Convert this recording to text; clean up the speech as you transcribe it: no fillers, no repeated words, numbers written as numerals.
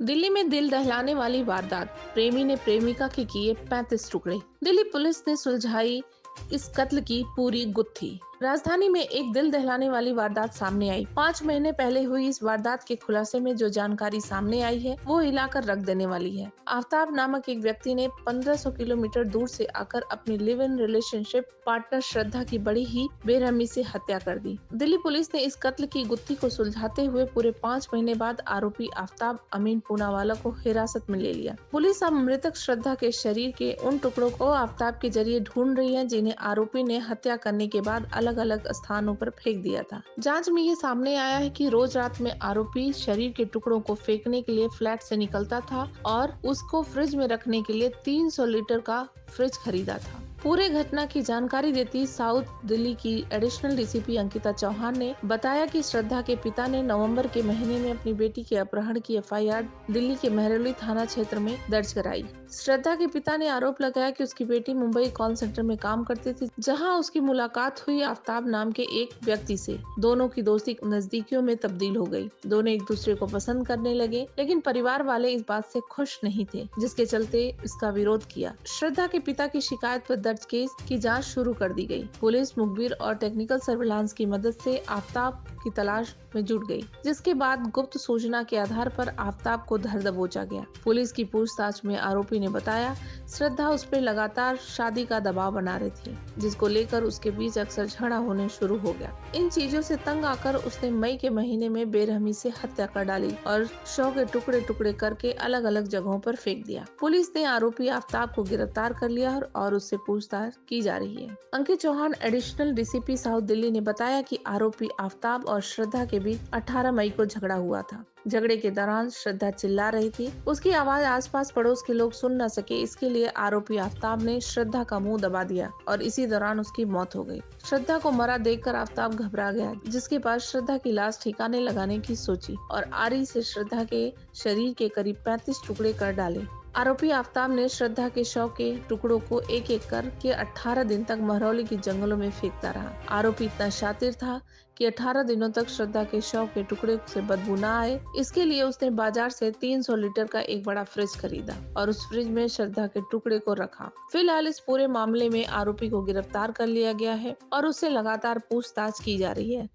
दिल्ली में दिल दहलाने वाली वारदात, प्रेमी ने प्रेमिका के किए 35 टुकड़े। दिल्ली पुलिस ने सुलझाई इस कत्ल की पूरी गुत्थी। राजधानी में एक दिल दहलाने वाली वारदात सामने आई। 5 महीने पहले हुई इस वारदात के खुलासे में जो जानकारी सामने आई है वो हिलाकर रख देने वाली है। आफ्ताब नामक एक व्यक्ति ने 1500 किलोमीटर दूर से आकर अपनी लिव इन रिलेशनशिप पार्टनर श्रद्धा की बड़ी ही बेरहमी से हत्या कर दी। दिल्ली पुलिस ने इस कत्ल की गुत्थी को सुलझाते हुए पूरे 5 महीने बाद आरोपी आफ्ताब अमीन पूनावाला को हिरासत में ले लिया। पुलिस अब मृतक श्रद्धा के शरीर के उन टुकड़ों को आफ्ताब के जरिए ढूंढ रही है जिन्हें आरोपी ने हत्या करने के बाद अलग अलग स्थानों पर फेंक दिया था। जांच में ये सामने आया है कि रोज रात में आरोपी शरीर के टुकड़ों को फेंकने के लिए फ्लैट से निकलता था और उसको फ्रिज में रखने के लिए 300 लीटर का फ्रिज खरीदा था। पूरे घटना की जानकारी देती साउथ दिल्ली की एडिशनल डीसीपी अंकिता चौहान ने बताया कि श्रद्धा के पिता ने नवंबर के महीने में अपनी बेटी के अपहरण की एफआईआर दिल्ली के मेहरौली थाना क्षेत्र में दर्ज कराई। श्रद्धा के पिता ने आरोप लगाया कि उसकी बेटी मुंबई कॉल सेंटर में काम करती थी, जहां उसकी मुलाकात हुई आफ्ताब नाम के एक व्यक्ति से। दोनों की दोस्ती नजदीकियों में तब्दील हो गई। दोनों एक दूसरे को पसंद करने लगे, लेकिन परिवार वाले इस बात से खुश नहीं थे, जिसके चलते इसका विरोध किया। श्रद्धा के पिता की शिकायत पर दर्ज केस की जांच शुरू कर दी गई। पुलिस मुखबिर और टेक्निकल सर्विलांस की मदद से आफ्ताब की तलाश में जुट गई, जिसके बाद गुप्त सूचना के आधार पर आफ्ताब को धर दबोचा गया। पुलिस की पूछताछ में आरोपी ने बताया श्रद्धा उस पर लगातार शादी का दबाव बना रही थी, जिसको लेकर उसके बीच अक्सर झगड़ा होने शुरू हो गया। इन चीजों से तंग आकर उसने मई के महीने में बेरहमी से हत्या कर डाली और शव के टुकड़े टुकड़े करके अलग अलग जगहों पर फेंक दिया। पुलिस ने आरोपी आफ्ताब को गिरफ्तार कर लिया और उससे पूछताछ की जा रही है। Ankit Chauhan additional DCP south Delhi ने बताया कि आरोपी आफ्ताब और श्रद्धा के बीच 18 मई को झगड़ा हुआ था। झगड़े के दौरान श्रद्धा चिल्ला रही थी। उसकी आवाज आसपास पड़ोस के लोग सुन न सके, इसके लिए आरोपी आफ्ताब ने श्रद्धा का मुंह दबा दिया और इसी दौरान उसकी मौत हो गई। श्रद्धा को मरा देखकर आफ्ताब घबरा गया, जिसके बाद श्रद्धा की लाश ठिकाने लगाने की सोची और आरी से श्रद्धा के शरीर के करीब 35 टुकड़े कर डाले। आरोपी आफ्ताब ने श्रद्धा के शव के टुकड़ों को एक एक करके 18 दिन तक महरौली के जंगलों में फेंकता रहा। आरोपी इतना शातिर था कि 18 दिनों तक श्रद्धा के शव के टुकड़े से बदबू न आए, इसके लिए उसने बाजार से 300 लीटर का एक बड़ा फ्रिज खरीदा और उस फ्रिज में श्रद्धा के टुकड़े को रखा। फिलहाल इस पूरे मामले में आरोपी को गिरफ्तार कर लिया गया है और उससे लगातार पूछताछ की जा रही है।